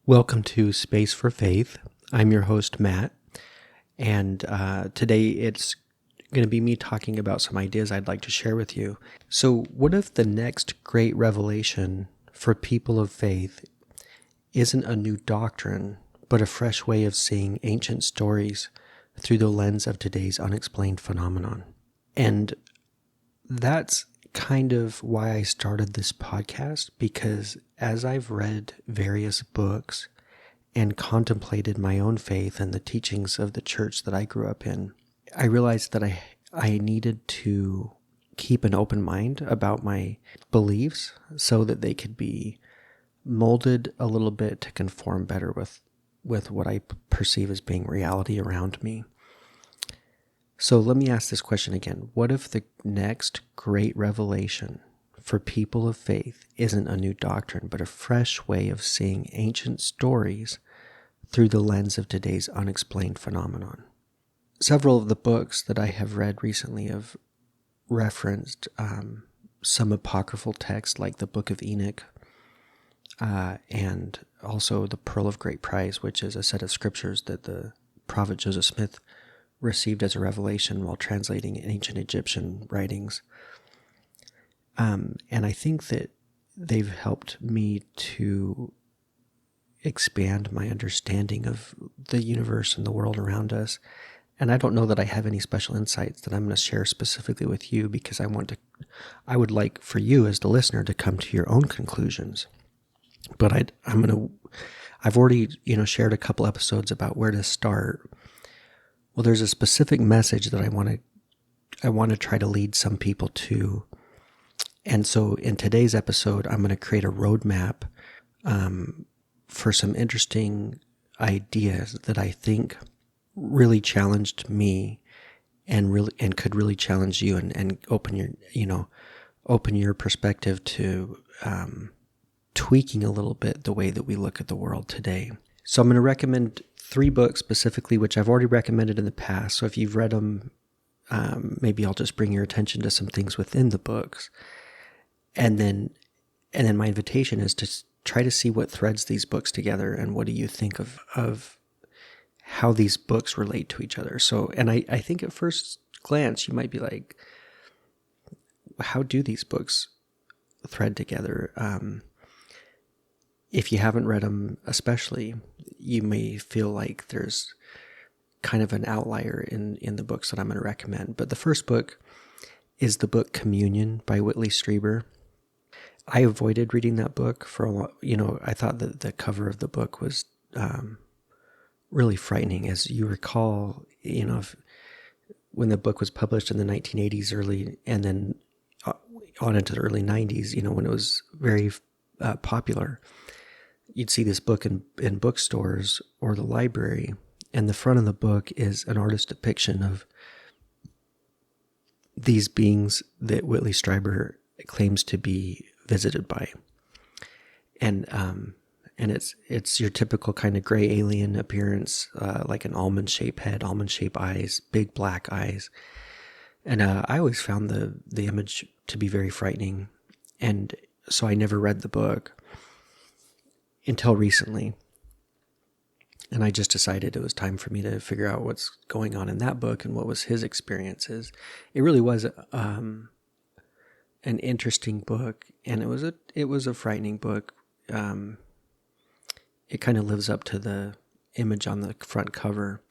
Welcome to Space for Faith. I'm your host, Matt, and today it's going to be me talking about some ideas I'd like to share with you. So, what if the next great revelation for people of faith isn't a new doctrine, but a fresh way of seeing ancient stories through the lens of today's unexplained phenomenon? And that's kind of why I started this podcast, because as I've read various books and contemplated my own faith and the teachings of the church that I grew up in, I realized that I needed to keep an open mind about my beliefs so that they could be molded a little bit to conform better with what I perceive as being reality around me. So let me ask this question again. What if the next great revelation for people of faith isn't a new doctrine, but a fresh way of seeing ancient stories through the lens of today's unexplained phenomenon? Several of the books that I have read recently have referenced some apocryphal texts like the Book of Enoch and also the Pearl of Great Price, which is a set of scriptures that the prophet Joseph Smith received as a revelation while translating ancient Egyptian writings. And I think that they've helped me to expand my understanding of the universe and the world around us. And I don't know that I have any special insights that I'm going to share specifically with you, because I would like for you as the listener to come to your own conclusions. But I've already, shared a couple episodes about where to start. Well, there's a specific message that I want to try to lead some people to. And so in today's episode, I'm going to create a roadmap for some interesting ideas that I think really challenged me and could really challenge you and open your perspective to tweaking a little bit the way that we look at the world today. So I'm going to recommend 3 books specifically, which I've already recommended in the past. So if you've read them, maybe I'll just bring your attention to some things within the books. And then my invitation is to try to see what threads these books together, and what do you think of how these books relate to each other. So, and I think at first glance, you might be like, how do these books thread together? If you haven't read them especially, you may feel like there's kind of an outlier in the books that I'm going to recommend. But the first book is the book Communion by Whitley Strieber. I avoided reading that book for a while. I thought that the cover of the book was really frightening. As you recall, when the book was published in the 1980s early, and then on into the early 90s, when it was very popular, you'd see this book in bookstores or the library, and the front of the book is an artist's depiction of these beings that Whitley Strieber claims to be visited by. And it's your typical kind of gray alien appearance, like an almond-shaped head, almond-shaped eyes, big black eyes. And I always found the image to be very frightening, and so I never read the book until recently. And I just decided it was time for me to figure out what's going on in that book and what was his experiences. It really was an interesting book, and it was a frightening book. It kind of lives up to the image on the front cover,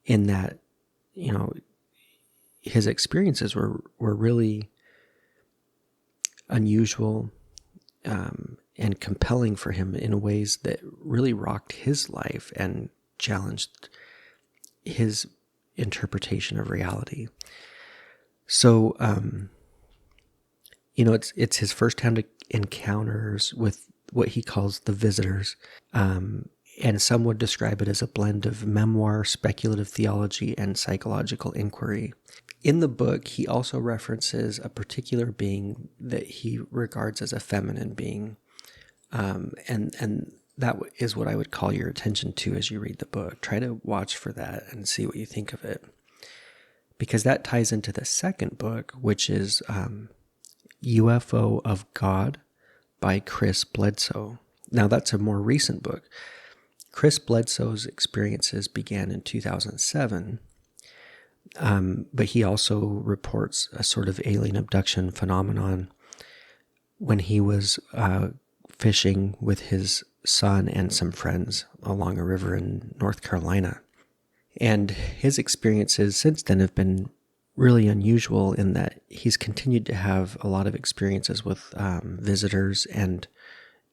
in that, his experiences were really unusual and compelling for him in ways that really rocked his life and challenged his interpretation of reality. So, it's his first-hand encounters with what he calls the visitors, and some would describe it as a blend of memoir, speculative theology, and psychological inquiry. In the book, he also references a particular being that he regards as a feminine being, and that is what I would call your attention to as you read the book. Try to watch for that and see what you think of it, because that ties into the second book, which is UFO of God by Chris Bledsoe. Now, that's a more recent book. Chris Bledsoe's experiences began in 2007, but he also reports a sort of alien abduction phenomenon when he was fishing with his son and some friends along a river in North Carolina. And his experiences since then have been really unusual in that he's continued to have a lot of experiences with visitors, and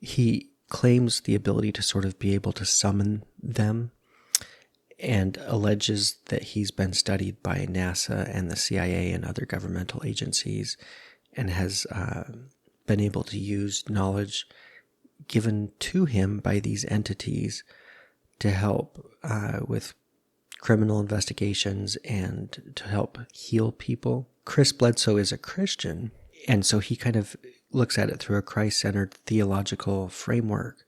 he claims the ability to sort of be able to summon them, and alleges that he's been studied by NASA and the CIA and other governmental agencies, and has been able to use knowledge given to him by these entities to help with criminal investigations and to help heal people. Chris Bledsoe is a Christian, and so he kind of looks at it through a Christ-centered theological framework.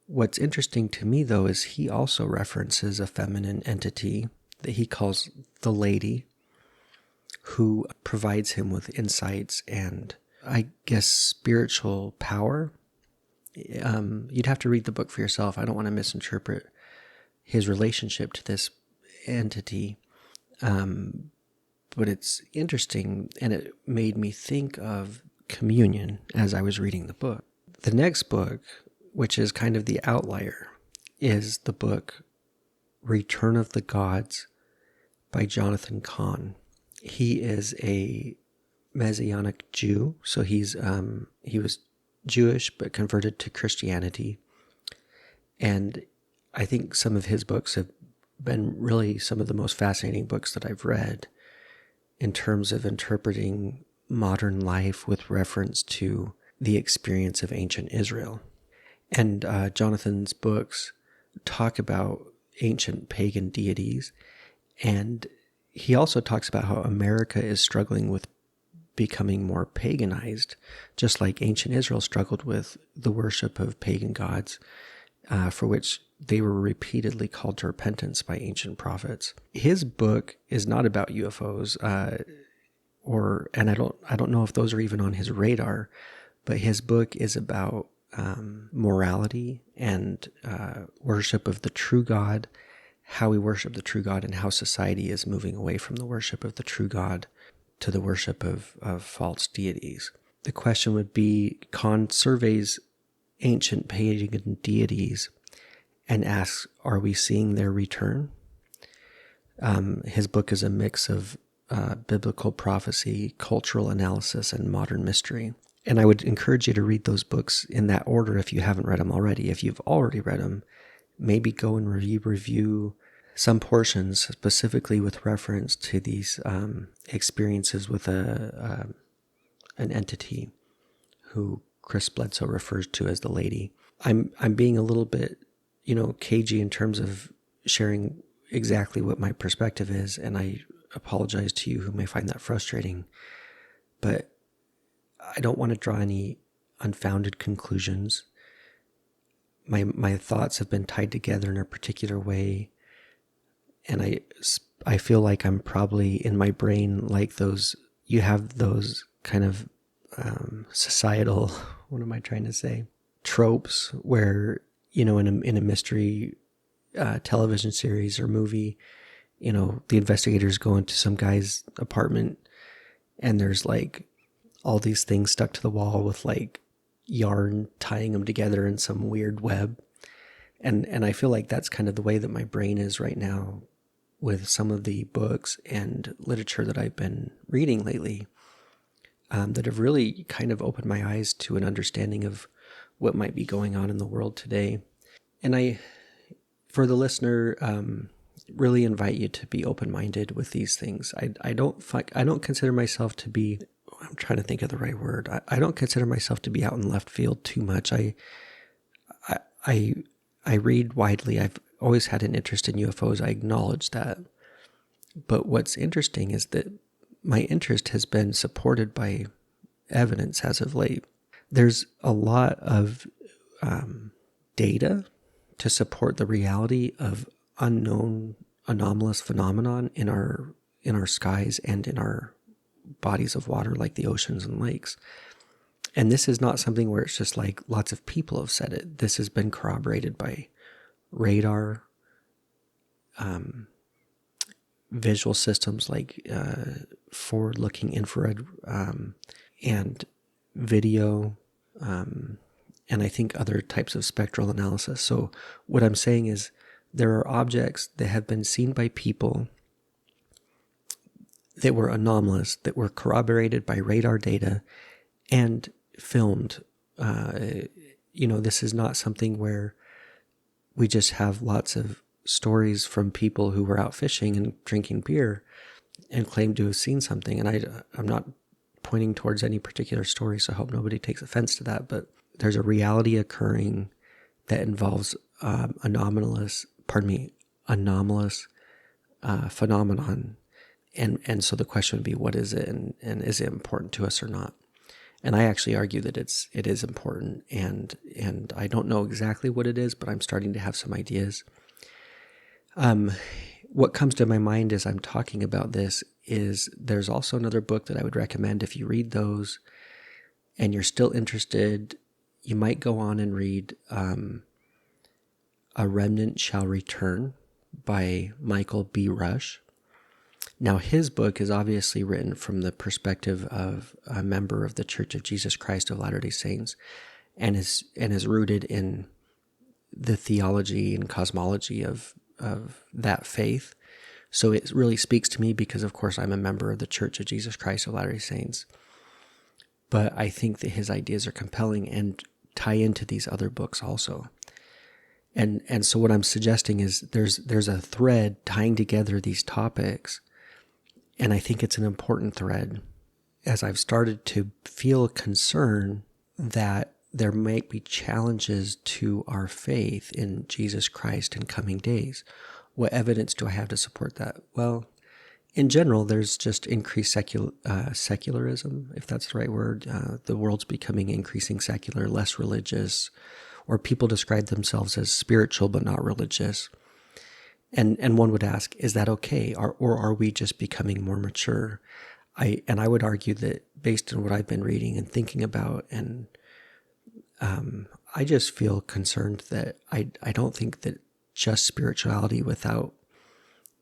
What's interesting to me, though, is he also references a feminine entity that he calls the Lady, who provides him with insights and, I guess, spiritual power. You'd have to read the book for yourself. I don't want to misinterpret his relationship to this entity, but it's interesting, and it made me think of communion as I was reading the book. The next book, which is kind of the outlier, is the book Return of the Gods by Jonathan Cahn. He is a Messianic Jew, so he was Jewish but converted to Christianity, and I think some of his books have been really some of the most fascinating books that I've read in terms of interpreting modern life with reference to the experience of ancient Israel. And Jonathan's books talk about ancient pagan deities, and he also talks about how America is struggling with becoming more paganized, just like ancient Israel struggled with the worship of pagan gods, for which they were repeatedly called to repentance by ancient prophets. His book is not about UFOs, and I don't know if those are even on his radar, but his book is about morality and worship of the true God, how we worship the true God, and how society is moving away from the worship of the true God to the worship of false deities. The question would be, Cahn surveys ancient pagan deities and asks, are we seeing their return? His book is a mix of biblical prophecy, cultural analysis, and modern mystery. And I would encourage you to read those books in that order if you haven't read them already. If you've already read them, maybe go and review some portions specifically with reference to these experiences with an entity who Chris Bledsoe refers to as the Lady. I'm being a little bit, cagey in terms of sharing exactly what my perspective is, and I apologize to you who may find that frustrating, but I don't want to draw any unfounded conclusions. My thoughts have been tied together in a particular way, and I feel like I'm probably in my brain like you have those kind of societal, what am I trying to say, tropes where, in a mystery television series or movie, the investigators go into some guy's apartment and there's like all these things stuck to the wall with like yarn tying them together in some weird web. And I feel like that's kind of the way that my brain is right now with some of the books and literature that I've been reading lately, that have really kind of opened my eyes to an understanding of what might be going on in the world today. And I, for the listener, really invite you to be open-minded with these things. I don't consider myself to be, I'm trying to think of the right word. I don't consider myself to be out in left field too much. I read widely. I've always had an interest in UFOs. I acknowledge that. But what's interesting is that my interest has been supported by evidence as of late. There's a lot of data to support the reality of unknown anomalous phenomenon in our skies and in our bodies of water like the oceans and lakes. And this is not something where it's just like lots of people have said it. This has been corroborated by radar, visual systems like forward-looking infrared, and video, and I think other types of spectral analysis. So what I'm saying is there are objects that have been seen by people that were anomalous, that were corroborated by radar data and filmed. This is not something where we just have lots of stories from people who were out fishing and drinking beer and claim to have seen something. And I'm not pointing towards any particular story, so I hope nobody takes offense to that. But there's a reality occurring that involves anomalous phenomenon. And so the question would be, what is it, and is it important to us or not? And I actually argue that it is important, and I don't know exactly what it is, but I'm starting to have some ideas. What comes to my mind as I'm talking about this is there's also another book that I would recommend. If you read those and you're still interested, you might go on and read A Remnant Shall Return by Michael B. Rush. Now, his book is obviously written from the perspective of a member of the Church of Jesus Christ of Latter-day Saints, and is rooted in the theology and cosmology of that faith. So it really speaks to me because, of course, I'm a member of the Church of Jesus Christ of Latter-day Saints. But I think that his ideas are compelling and tie into these other books also. And so what I'm suggesting is there's a thread tying together these topics. And I think it's an important thread as I've started to feel concern that there might be challenges to our faith in Jesus Christ in coming days. What evidence do I have to support that? Well, in general, there's just increased secularism, if that's the right word. The world's becoming increasing secular, less religious, or people describe themselves as spiritual but not religious. And one would ask, is that okay? Or are we just becoming more mature? I would argue that based on what I've been reading and thinking about, and I just feel concerned that I don't think that just spirituality without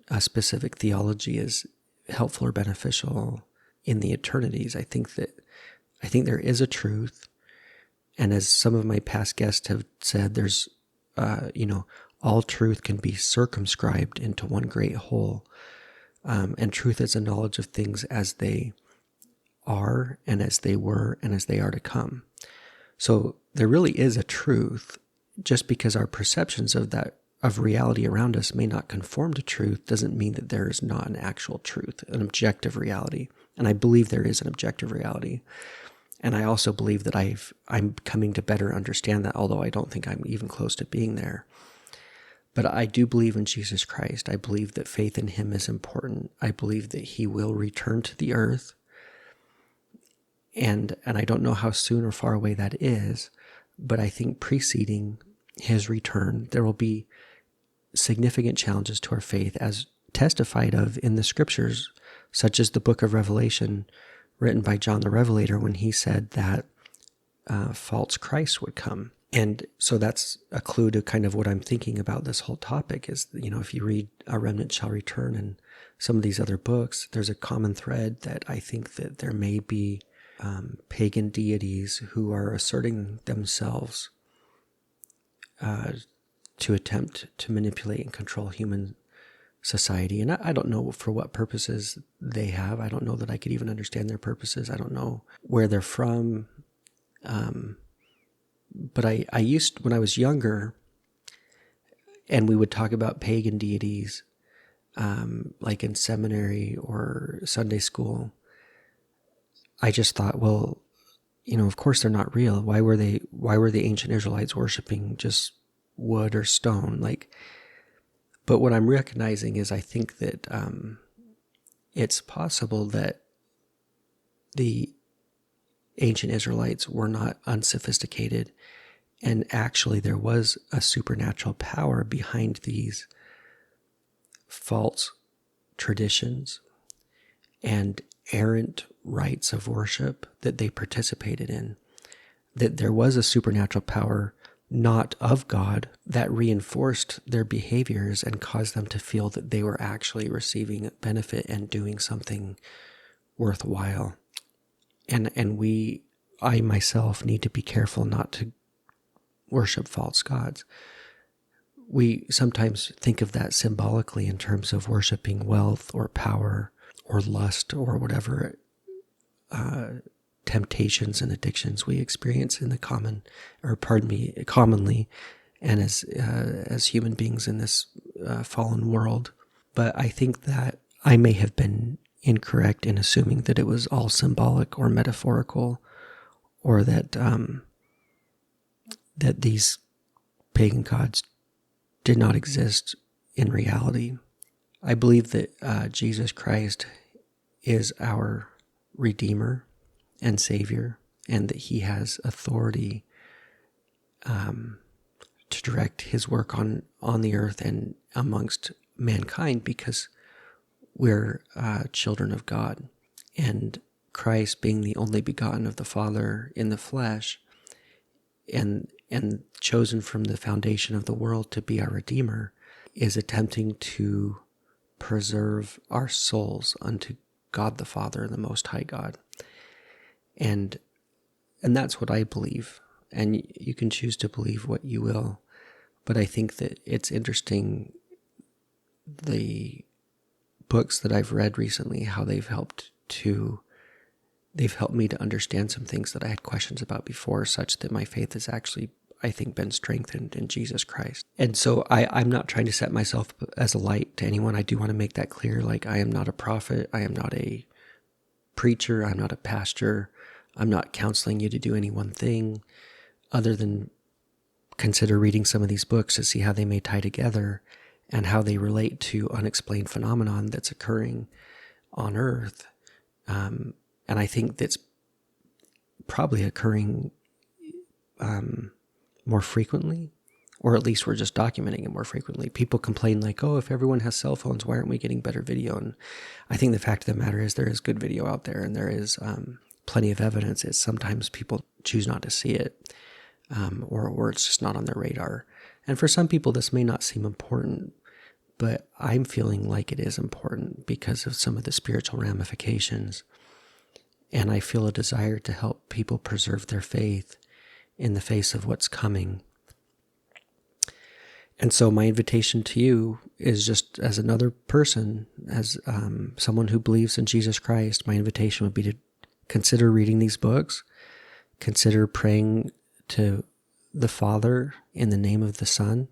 a specific theology is helpful or beneficial in the eternities. I think there is a truth. And as some of my past guests have said, there's, all truth can be circumscribed into one great whole. And truth is a knowledge of things as they are, and as they were, and as they are to come. So there really is a truth. Just because our perceptions of reality around us may not conform to truth doesn't mean that there is not an actual truth, an objective reality. And I believe there is an objective reality. And I also believe that I'm coming to better understand that, although I don't think I'm even close to being there. But I do believe in Jesus Christ. I believe that faith in him is important. I believe that he will return to the earth. And I don't know how soon or far away that is, but I think preceding his return, there will be significant challenges to our faith as testified of in the scriptures, such as the book of Revelation, written by John the Revelator, when he said that false Christ would come. And so that's a clue to kind of what I'm thinking about this whole topic is, if you read A Remnant Shall Return and some of these other books, there's a common thread that I think that there may be pagan deities who are asserting themselves to attempt to manipulate and control human society. And I don't know for what purposes they have. I don't know that I could even understand their purposes. I don't know where they're from. But I used, when I was younger, and we would talk about pagan deities, like in seminary or Sunday school, I just thought, well, of course they're not real. Why were the ancient Israelites worshiping just wood or stone? But what I'm recognizing is I think that it's possible that the ancient Israelites were not unsophisticated, and actually there was a supernatural power behind these false traditions and errant rites of worship that they participated in. That there was a supernatural power not of God that reinforced their behaviors and caused them to feel that they were actually receiving benefit and doing something worthwhile. And I myself need to be careful not to worship false gods. We sometimes think of that symbolically in terms of worshiping wealth or power or lust or whatever temptations and addictions we experience in the commonly, and as human beings in this fallen world. But I think that I may have been incorrect in assuming that it was all symbolic or metaphorical, or that that these pagan gods did not exist in reality. I believe that Jesus Christ is our Redeemer and Savior, and that He has authority to direct His work on the earth and amongst mankind, because we're children of God. And Christ, being the only begotten of the Father in the flesh, and chosen from the foundation of the world to be our Redeemer, is attempting to preserve our souls unto God the Father, the Most High God. And that's what I believe. And you can choose to believe what you will. But I think that it's interesting, the books that I've read recently, how they've helped me to understand some things that I had questions about before, such that my faith has actually, I think, been strengthened in Jesus Christ. And so I'm not trying to set myself as a light to anyone. I do want to make that clear. Like, I am not a prophet. I am not a preacher. I'm not a pastor. I'm not counseling you to do any one thing other than consider reading some of these books to see how they may tie together and how they relate to unexplained phenomenon that's occurring on Earth. And I think that's probably occurring more frequently, or at least we're just documenting it more frequently. People complain like, oh, if everyone has cell phones, why aren't we getting better video? And I think the fact of the matter is there is good video out there, and there is plenty of evidence. It's sometimes people choose not to see it, or it's just not on their radar. And for some people, this may not seem important, but I'm feeling like it is important because of some of the spiritual ramifications. And I feel a desire to help people preserve their faith in the face of what's coming. And so my invitation to you is, just as another person, as someone who believes in Jesus Christ, my invitation would be to consider reading these books, consider praying to the Father in the name of the Son,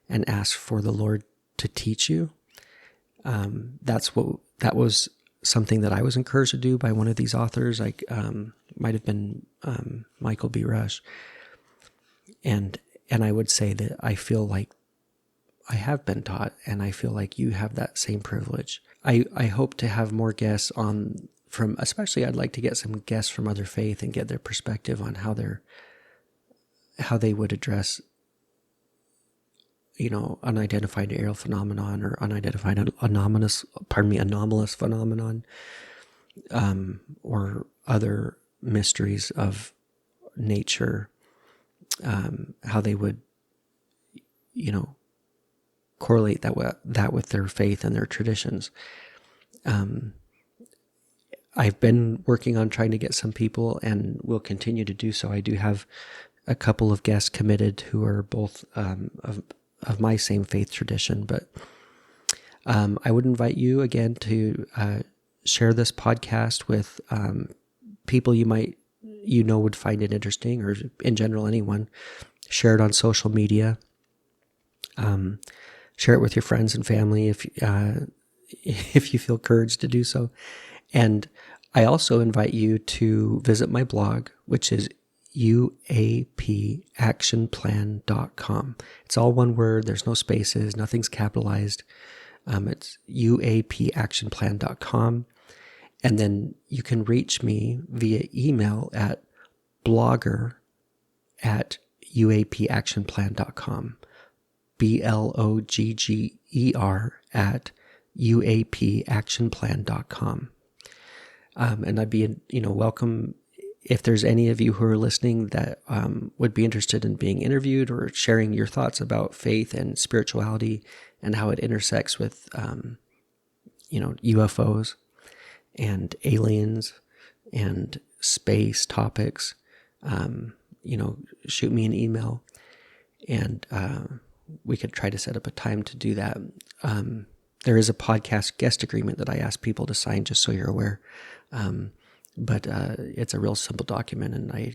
and ask for the Lord to teach you. That was something that I was encouraged to do by one of these authors. Like, might have been Michael B. Rush. And I would say that I feel like I have been taught, and I feel like you have that same privilege. I hope to have more guests especially I'd like to get some guests from other faith and get their perspective on how they would address, unidentified aerial phenomenon, or unidentified anomalous phenomenon, or other mysteries of nature, how they would, correlate that with their faith and their traditions. I've been working on trying to get some people, and will continue to do so. I do have a couple of guests committed who are both of my same faith tradition, but I would invite you again to share this podcast with people you would find it interesting, or in general anyone. Share it on social media. Share it with your friends and family if you feel courage to do so. And I also invite you to visit my blog, which is uapactionplan.com. It's all one word. There's no spaces. Nothing's capitalized. It's uapactionplan.com. And then you can reach me via email at blogger@uapactionplan.com. blogger@uapactionplan.com. And I'd be, welcome if there's any of you who are listening that would be interested in being interviewed or sharing your thoughts about faith and spirituality and how it intersects with, UFOs and aliens and space topics, shoot me an email, and we could try to set up a time to do that. There is a podcast guest agreement that I ask people to sign, just so you're aware. But it's a real simple document, and I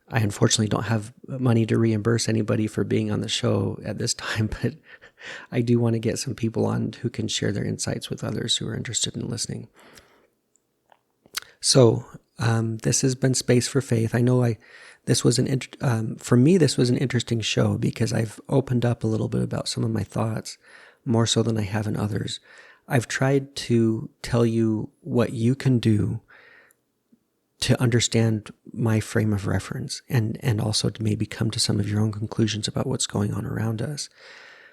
unfortunately don't have money to reimburse anybody for being on the show at this time, but I do want to get some people on who can share their insights with others who are interested in listening. So this has been Space for Faith. I know this was for me, this was an interesting show because I've opened up a little bit about some of my thoughts, more so than I have in others. I've tried to tell you what you can do to understand my frame of reference and also to maybe come to some of your own conclusions about what's going on around us.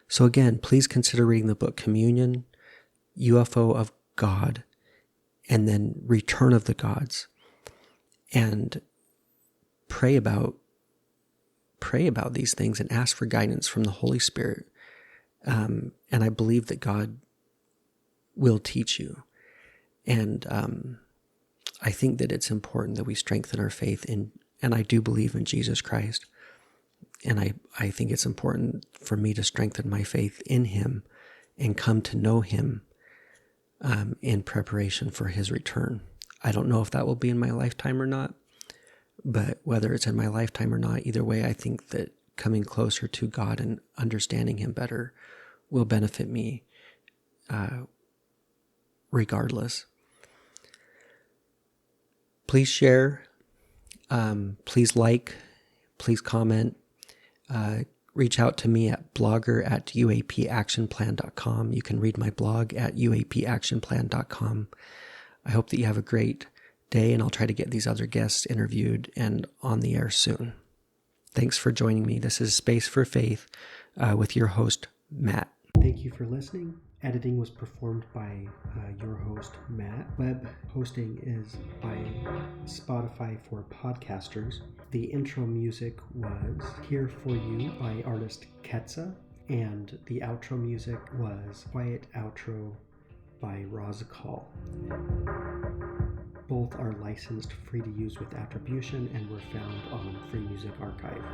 So again, please consider reading the book Communion, UFO of God, and then Return of the Gods, and pray about these things and ask for guidance from the Holy Spirit. And I believe that God will teach you. And I think that it's important that we strengthen our faith and I do believe in Jesus Christ. And I think it's important for me to strengthen my faith in him and come to know him in preparation for his return. I don't know if that will be in my lifetime or not, but whether it's in my lifetime or not, either way, I think that coming closer to God and understanding him better will benefit me regardless. Please share, please like, please comment, reach out to me at blogger@uapactionplan.com. You can read my blog at uapactionplan.com. I hope that you have a great day, and I'll try to get these other guests interviewed and on the air soon. Thanks for joining me. This is Space for Faith with your host, Matt. Thank you for listening. Editing was performed by your host, Matt. Web hosting is by Spotify for podcasters. The intro music was Here For You by artist Ketsa, and the outro music was Quiet Outro by Rozakal. Both are licensed free to use with attribution and were found on Free Music Archive.